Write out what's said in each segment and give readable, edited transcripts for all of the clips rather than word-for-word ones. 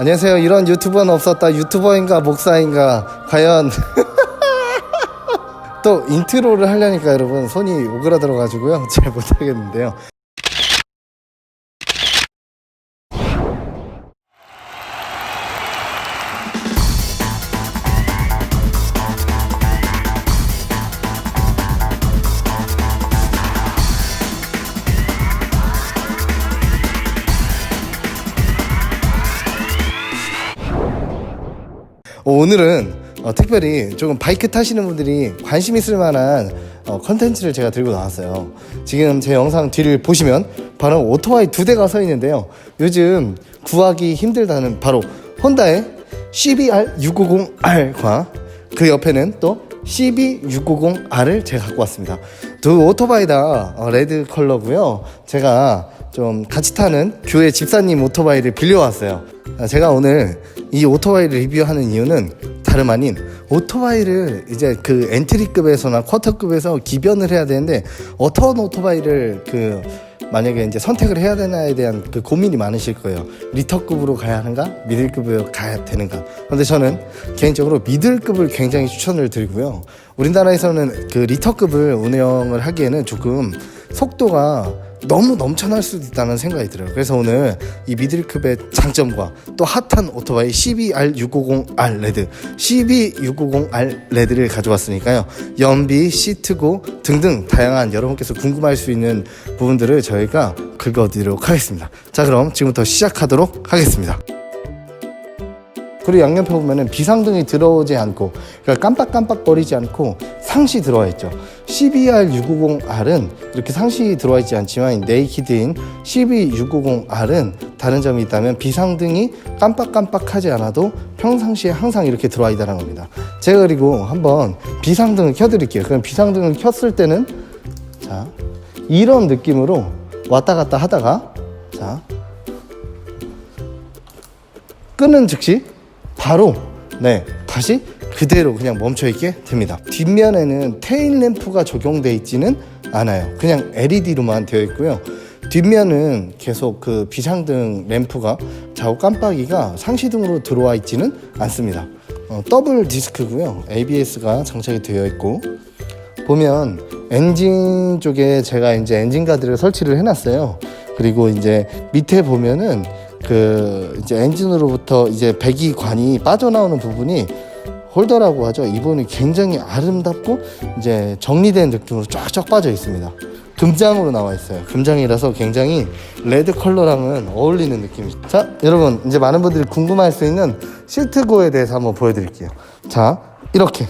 안녕하세요. 이런 유튜버는 없었다. 유튜버인가 목사인가 과연. 또 인트로를 하려니까 여러분 손이 오그라들어 가지고요 잘 못하겠는데요. 오늘은 특별히 조금 바이크 타시는 분들이 관심 있을 만한 컨텐츠를 제가 들고 나왔어요. 지금 제 영상 뒤를 보시면 바로 오토바이 2대가 서 있는데요. 요즘 구하기 힘들다는 바로 혼다의 CBR650R과 그 옆에는 또 CB650R을 제가 갖고 왔습니다. 두 오토바이 다 레드 컬러고요. 제가 좀 같이 타는 교회 집사님 오토바이를 빌려왔어요. 제가 오늘 이 오토바이를 리뷰하는 이유는 다름 아닌 오토바이를 이제 그 엔트리급에서나 쿼터급에서 기변을 해야 되는데 어떤 오토바이를 만약에 이제 선택을 해야 되나에 대한 그 고민이 많으실 거예요. 리터급으로 가야 하는가, 미들급으로 가야 되는가. 그런데 저는 개인적으로 미들급을 굉장히 추천을 드리고요. 우리나라에서는 그 리터급을 운영을 하기에는 조금 속도가 너무 넘쳐날 수도 있다는 생각이 들어요. 그래서 오늘 이 미들급의 장점과 또 핫한 오토바이 CBR650R 레드, CB650R 레드를 가져왔으니까요. 연비, 시트고 등등 다양한 여러분께서 궁금할 수 있는 부분들을 저희가 긁어드리도록 하겠습니다. 자, 그럼 지금부터 시작하도록 하겠습니다. 그리고 양옆에 보면은 비상등이 들어오지 않고, 그러니까 깜빡깜빡거리지 않고 상시 들어와 있죠. CBR650R은 이렇게 상시 들어와 있지 않지만 네이키드인 CB650R은 다른 점이 있다면 비상등이 깜빡깜빡하지 않아도 평상시에 항상 이렇게 들어와 있다는 겁니다. 제가 그리고 한번 비상등을 켜드릴게요. 그럼 비상등을 켰을 때는 자, 이런 느낌으로 왔다 갔다 하다가 자, 끄는 즉시 바로 다시 그대로 그냥 멈춰있게 됩니다. 뒷면에는 테일 램프가 적용되어 있지는 않아요. 그냥 LED로만 되어 있고요. 뒷면은 계속 그 비상등 램프가 좌우 깜빡이가 상시등으로 들어와 있지는 않습니다. 더블 디스크고요. ABS가 장착이 되어 있고, 보면 엔진 쪽에 제가 이제 엔진 가드를 설치를 해놨어요. 그리고 이제 밑에 보면은 이제 엔진으로부터 이제 배기관이 빠져나오는 부분이 홀더라고 하죠. 이 부분이 굉장히 아름답고 이제 정리된 느낌으로 쫙쫙 빠져 있습니다. 금장으로 나와 있어요. 금장이라서 굉장히 레드 컬러랑은 어울리는 느낌이죠. 자, 여러분 이제 많은 분들이 궁금할 수 있는 시트고에 대해서 한번 보여드릴게요. 자, 이렇게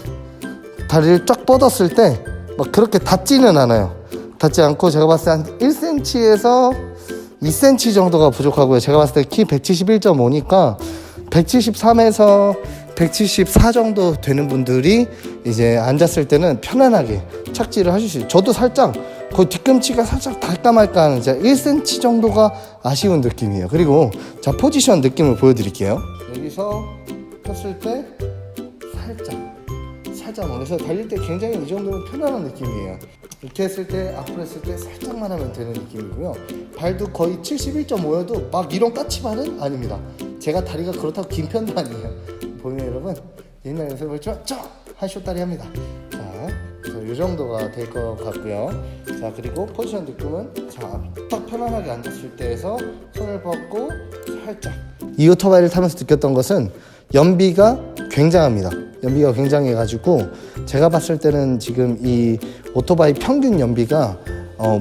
다리를 쫙 뻗었을 때 막 그렇게 닿지는 않아요. 닿지 않고 제가 봤을 때 한 1cm에서 2cm 정도가 부족하고요. 제가 봤을 때 키 171.5니까 173에서 174 정도 되는 분들이 이제 앉았을 때는 편안하게 착지를 하실 수 있어요. 저도 살짝 거의 뒤꿈치가 살짝 닿을까 말까 하는 1cm 정도가 아쉬운 느낌이에요. 그리고 자, 포지션 느낌을 보여드릴게요. 여기서 폈을 때 살짝 그래서 달릴 때 굉장히 이 정도면 편안한 느낌이에요. 이렇게 했을 때, 앞으로 했을 때 살짝만 하면 되는 느낌이고요. 발도 거의 71.5여도 막 이런 까치발은 아닙니다. 제가 다리가 그렇다고 긴 편도 아니에요. 보이면 여러분 옛날 연습을 쫙 한쇼다리 합니다. 자, 그래서 이 정도가 될 것 같고요. 자, 그리고 포지션 느낌은 자, 딱 편안하게 앉았을 때에서 손을 뻗고 살짝. 이 오토바이를 타면서 느꼈던 것은 연비가 굉장합니다. 연비가 굉장해가지고 제가 봤을 때는 지금 이 오토바이 평균 연비가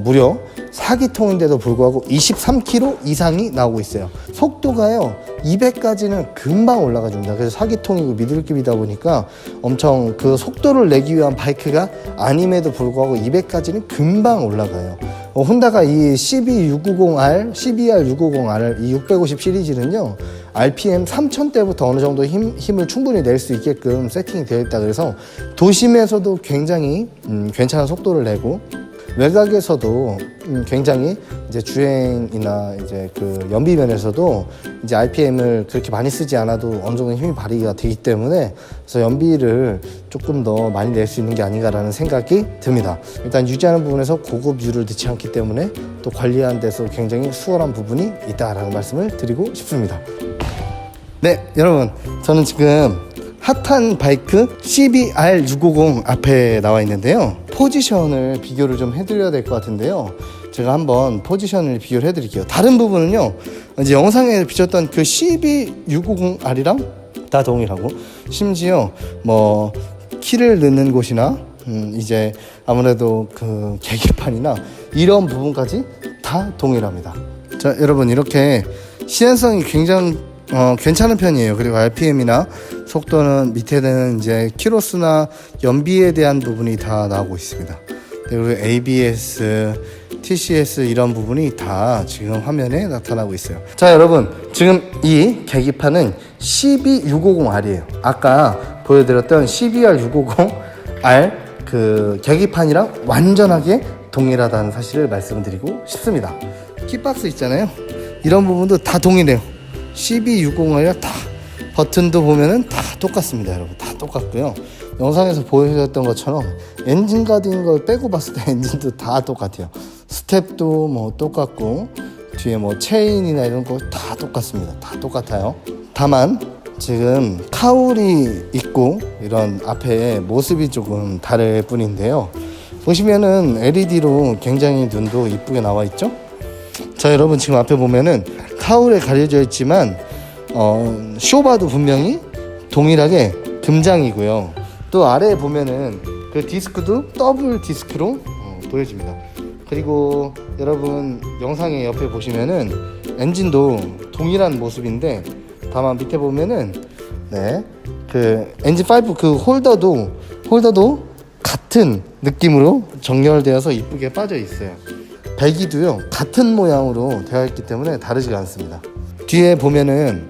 무려 4기통인데도 불구하고 23km 이상이 나오고 있어요. 속도가요 200까지는 금방 올라가 줍니다. 그래서 4기통이고 미들급이다 보니까 엄청 그 속도를 내기 위한 바이크가 아님에도 불구하고 200까지는 금방 올라가요. 혼다가 이 CB650R, CBR650R 이 650 시리즈는요 RPM 3000대부터 어느 정도 힘을 충분히 낼 수 있게끔 세팅이 되어 있다. 그래서 도심에서도 굉장히 괜찮은 속도를 내고 외곽에서도 굉장히 이제 주행이나 이제 그 연비 면에서도 이제 RPM을 그렇게 많이 쓰지 않아도 어느 정도 힘이 발휘가 되기 때문에 그래서 연비를 조금 더 많이 낼 수 있는 게 아닌가라는 생각이 듭니다. 일단 유지하는 부분에서 고급 유를 넣지 않기 때문에 또 관리하는 데서 굉장히 수월한 부분이 있다라는 말씀을 드리고 싶습니다. 네, 여러분, 저는 지금 핫한 바이크 CBR650 앞에 나와 있는데요. 포지션을 비교를 좀 해드려야 될 것 같은데요. 제가 한번 포지션을 비교를 해드릴게요. 다른 부분은요, 이제 영상에 비쳤던 그 CB650R이랑 다 동일하고, 심지어 뭐 키를 넣는 곳이나 이제 아무래도 그 계기판이나 이런 부분까지 다 동일합니다. 자, 여러분, 이렇게 시연성이 굉장히 괜찮은 편이에요. 그리고 RPM이나 속도는 밑에는 이제 키로수나 연비에 대한 부분이 다 나오고 있습니다. 그리고 ABS, TCS 이런 부분이 다 지금 화면에 나타나고 있어요. 자, 여러분, 지금 이 계기판은 CB650R이에요. 아까 보여드렸던 CBR650R 그 계기판이랑 완전하게 동일하다는 사실을 말씀드리고 싶습니다. 키박스 있잖아요. 이런 부분도 다 동일해요. CB650R이랑 다 버튼도 보면은 다 똑같습니다, 여러분. 다 똑같고요. 영상에서 보여드렸던 것처럼 엔진 가드인 걸 빼고 봤을 때 엔진도 다 똑같아요. 스텝도 뭐 똑같고 뒤에 뭐 체인이나 이런 거 다 똑같습니다. 다 똑같아요. 다만 지금 카울이 있고 이런 앞에 모습이 조금 다를 뿐인데요. 보시면은 LED로 굉장히 눈도 이쁘게 나와 있죠. 자, 여러분, 지금 앞에 보면은 카울에 가려져 있지만 쇼바도 분명히 동일하게 금장이고요. 또 아래에 보면은 그 디스크도 더블 디스크로 보여집니다. 그리고 여러분, 영상의 옆에 보시면은 엔진도 동일한 모습인데, 다만 밑에 보면은 그 엔진 파이프 그 홀더도 같은 느낌으로 정렬되어서 이쁘게 빠져 있어요. 배기도요, 같은 모양으로 되어 있기 때문에 다르지가 않습니다. 뒤에 보면은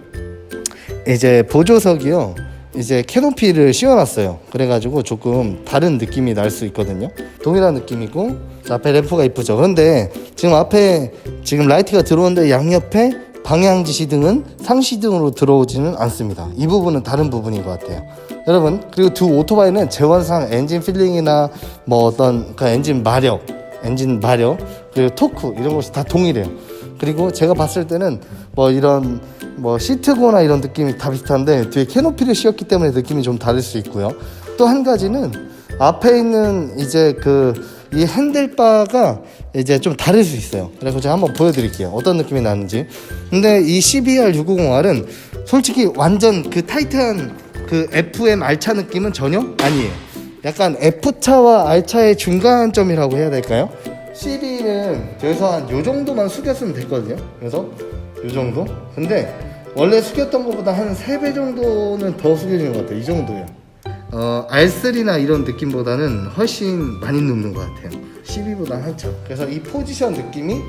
이제 보조석이요, 이제 캐노피를 씌워놨어요. 그래가지고 조금 다른 느낌이 날 수 있거든요. 동일한 느낌이고, 앞에 램프가 이쁘죠. 그런데 지금 앞에 지금 라이트가 들어오는데 양옆에 방향 지시등은 상시등으로 들어오지는 않습니다. 이 부분은 다른 부분인 것 같아요, 여러분. 그리고 두 오토바이는 재원상 엔진 필링이나 뭐 어떤 그 엔진 마력 그리고 토크 이런 것이 다 동일해요. 그리고 제가 봤을 때는 뭐 이런 뭐 시트고나 이런 느낌이 다 비슷한데 뒤에 캐노피를 씌웠기 때문에 느낌이 좀 다를 수 있고요. 또 한 가지는 앞에 있는 이제 이 핸들바가 이제 좀 다를 수 있어요. 그래서 제가 한번 보여드릴게요, 어떤 느낌이 나는지. 근데 이 CBR650R은 솔직히 완전 그 타이트한 그 FM R차 느낌은 전혀 아니에요. 약간 F차와 R차의 중간점이라고 해야 될까요? CB는 여기서 한 요 정도만 숙였으면 됐거든요. 그래서 요 정도? 근데 원래 숙였던 것보다 한 3배 정도는 더 숙여진 것 같아요. 이 정도요. R3나 이런 느낌보다는 훨씬 많이 눕는 것 같아요. 12보다 한참. 그래서 이 포지션 느낌이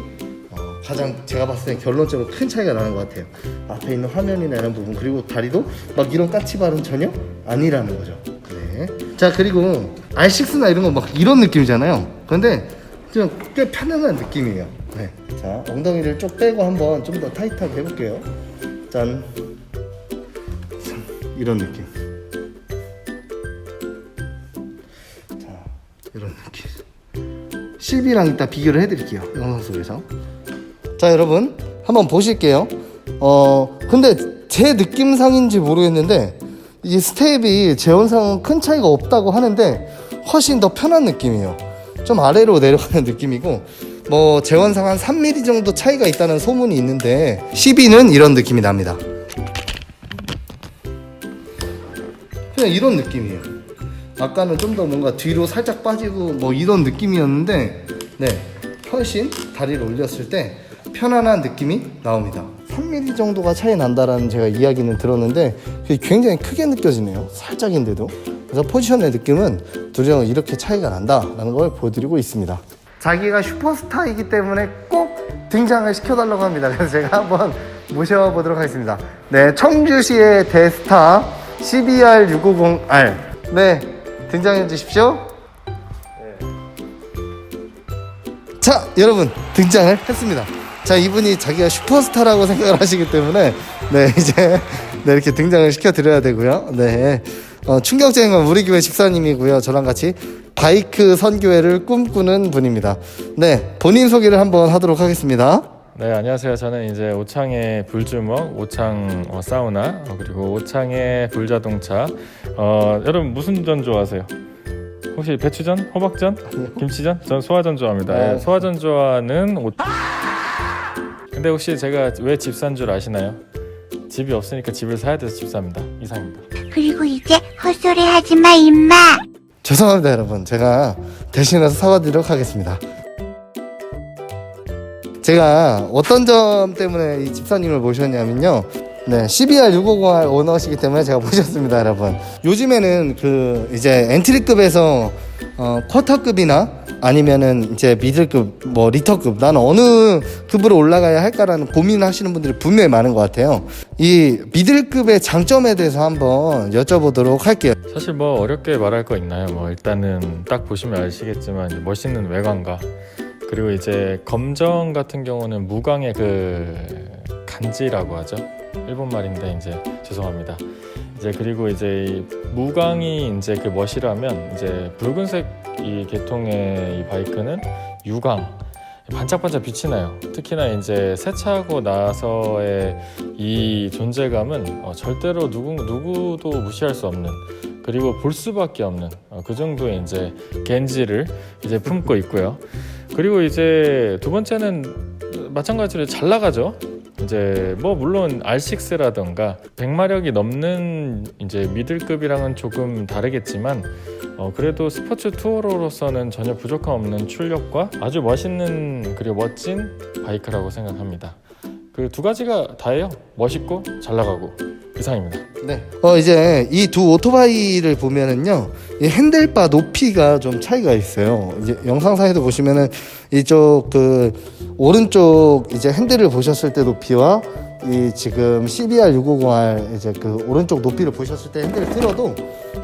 가장 제가 봤을 때 결론적으로 큰 차이가 나는 것 같아요. 앞에 있는 화면이나 이런 부분, 그리고 다리도 막 이런 까치발은 전혀 아니라는 거죠. 네. 자, 그리고 R6나 이런 거 막 이런 느낌이잖아요. 근데 좀 꽤 편안한 느낌이에요. 네. 자, 엉덩이를 쭉 빼고 한번 좀 더 타이트하게 해볼게요. 짠. 이런 느낌. 자, 이런 느낌. CB랑 이따 비교를 해드릴게요, 영상 속에서. 자, 여러분, 한번 보실게요. 근데 제 느낌상인지 모르겠는데 이 스텝이 제원상은 큰 차이가 없다고 하는데 훨씬 더 편한 느낌이에요. 좀 아래로 내려가는 느낌이고, 뭐 제원상 한 3mm 정도 차이가 있다는 소문이 있는데 CB는 이런 느낌이 납니다. 그냥 이런 느낌이에요. 아까는 좀 더 뭔가 뒤로 살짝 빠지고 뭐 이런 느낌이었는데, 네, 훨씬 다리를 올렸을 때 편안한 느낌이 나옵니다. 3mm 정도가 차이 난다라는 제가 이야기는 들었는데 그게 굉장히 크게 느껴지네요, 살짝인데도. 그래서 포지션의 느낌은 둘이랑 이렇게 차이가 난다라는 걸 보여드리고 있습니다. 자기가 슈퍼스타이기 때문에 꼭 등장을 시켜달라고 합니다. 그래서 제가 한번 모셔보도록 하겠습니다. 네, 청주시의 대스타 CBR650R, 네, 등장해 주십시오. 네. 자, 여러분, 등장을 했습니다. 자, 이분이 자기가 슈퍼스타라고 생각을 하시기 때문에 네, 이제 네, 이렇게 등장을 시켜드려야 되고요. 네, 충격적인 우리 교회 집사님이고요. 저랑 같이 바이크 선교회를 꿈꾸는 분입니다. 네, 본인 소개를 한번 하도록 하겠습니다. 네, 안녕하세요. 저는 이제 오창의 불주먹, 오창 사우나, 그리고 오창의 불자동차. 여러분 무슨 전 좋아하세요? 혹시 배추전, 호박전, 김치전? 전 소화전 좋아합니다. 소화전 좋아하는 근데 혹시 제가 왜 집 산 줄 아시나요? 집이 없으니까 집을 사야 돼서 집 삽니다. 이상입니다. 그리고 이제 헛소리 하지마 임마. 죄송합니다 여러분, 제가 대신해서 사과드리도록 하겠습니다. 제가 어떤 점 때문에 이 집사님을 모셨냐면요, 네, CBR650R 오너시기 때문에 제가 모셨습니다 여러분. 요즘에는 그 이제 엔트리급에서 쿼터급이나 아니면은 이제 미들급, 뭐 리터급, 나는 어느 급으로 올라가야 할까라는 고민을 하시는 분들이 분명히 많은 것 같아요. 이 미들급의 장점에 대해서 한번 여쭤보도록 할게요. 사실 뭐 어렵게 말할 거 있나요? 뭐 일단은 딱 보시면 아시겠지만 이제 멋있는 외관과, 그리고 이제 검정 같은 경우는 무광의 그 간지라고 하죠. 일본 말인데 이제 죄송합니다. 이제 그리고 이제 이 무광이 이제 그 멋이라면, 이제 붉은색 이 계통의 이 바이크는 유광, 반짝반짝 빛이 나요. 특히나 이제 세차하고 나서의 이 존재감은 절대로 누구도 무시할 수 없는, 그리고 볼 수밖에 없는 그 정도의 이제 겐지를 이제 품고 있고요. 그리고 이제 두 번째는 마찬가지로 잘 나가죠. 이제 뭐 물론 R6라던가 100마력이 넘는 이제 미들급이랑은 조금 다르겠지만 그래도 스포츠 투어로서는 전혀 부족함 없는 출력과 아주 멋있는 그리고 멋진 바이크라고 생각합니다. 그 두 가지가 다예요. 멋있고 잘 나가고. 이상입니다. 네. 이제 이 두 오토바이를 보면은요, 이 핸들바 높이가 좀 차이가 있어요. 이제 영상상에도 보시면은 이쪽 그 오른쪽 이제 핸들을 보셨을 때 높이와 이 지금 CBR650R 이제 그 오른쪽 높이를 보셨을 때 핸들을 틀어도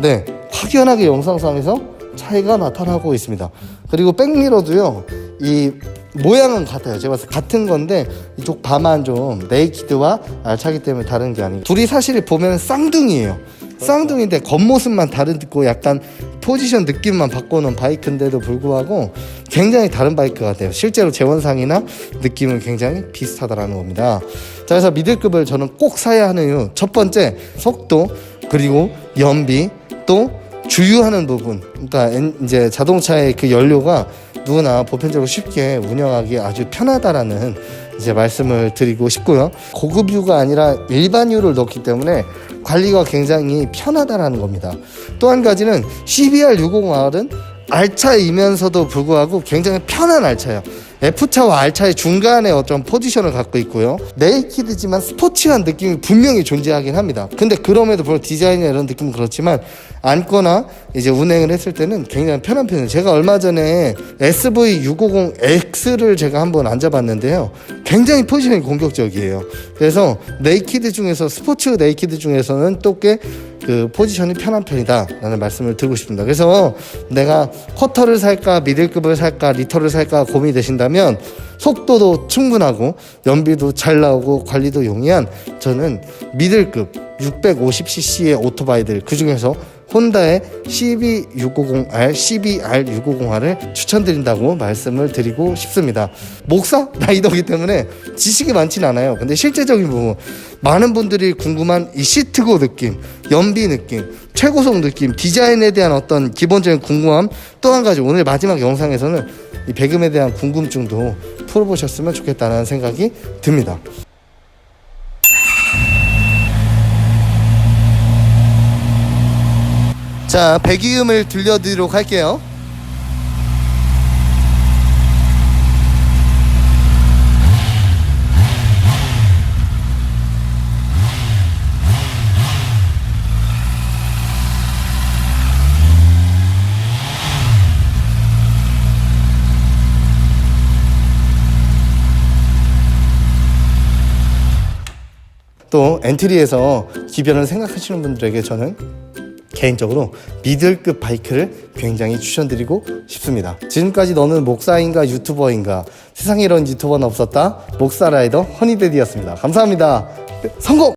네, 확연하게 영상상에서 차이가 나타나고 있습니다. 그리고 백미러도요, 이 모양은 같아요. 제가 봤을 때 같은 건데 이쪽 바만 좀 네이키드와 알차기 때문에 다른 게 아니고, 둘이 사실 보면 쌍둥이에요. 쌍둥이인데 겉모습만 다르고 약간 포지션 느낌만 바꿔놓은 바이크인데도 불구하고 굉장히 다른 바이크 같아요. 실제로 재원상이나 느낌은 굉장히 비슷하다라는 겁니다. 자, 그래서 미들급을 저는 꼭 사야 하는 이유, 첫 번째 속도, 그리고 연비, 또 주유하는 부분. 그러니까 이제 자동차의 그 연료가 누구나 보편적으로 쉽게 운영하기 아주 편하다라는 이제 말씀을 드리고 싶고요. 고급유가 아니라 일반유를 넣기 때문에 관리가 굉장히 편하다라는 겁니다. 또 한 가지는 CBR650R은 R차이면서도 불구하고 굉장히 편한 R차예요. F차와 R차의 중간에 어떤 포지션을 갖고 있고요. 네이키드지만 스포티한 느낌이 분명히 존재하긴 합니다. 근데 그럼에도 불구하고 디자인이나 이런 느낌은 그렇지만 앉거나 이제 운행을 했을 때는 굉장히 편한 편이에요. 제가 얼마 전에 SV650X를 제가 한번 앉아봤는데요, 굉장히 포지션이 공격적이에요. 그래서 네이키드 중에서, 스포츠 네이키드 중에서는 또 꽤 그 포지션이 편한 편이다 라는 말씀을 드리고 싶습니다. 그래서 내가 쿼터를 살까 미들급을 살까 리터를 살까 고민이 되신다면, 속도도 충분하고 연비도 잘 나오고 관리도 용이한 저는 미들급 650cc의 오토바이들, 그 중에서 혼다의 CB650R, CBR650R을 추천드린다고 말씀을 드리고 싶습니다. 목사 라이더이기 때문에 지식이 많진 않아요. 근데 실제적인 부분, 많은 분들이 궁금한 이 시트고 느낌, 연비 느낌, 최고속 느낌, 디자인에 대한 어떤 기본적인 궁금함, 또 한 가지 오늘 마지막 영상에서는 이 배금에 대한 궁금증도 풀어보셨으면 좋겠다는 생각이 듭니다. 자, 배기음을 들려드리도록 할게요. 또 엔트리에서 기변을 생각하시는 분들에게 저는 개인적으로 미들급 바이크를 굉장히 추천드리고 싶습니다. 지금까지 너는 목사인가 유튜버인가, 세상에 이런 유튜버는 없었다, 목사라이더 허니데디였습니다. 감사합니다. 성공!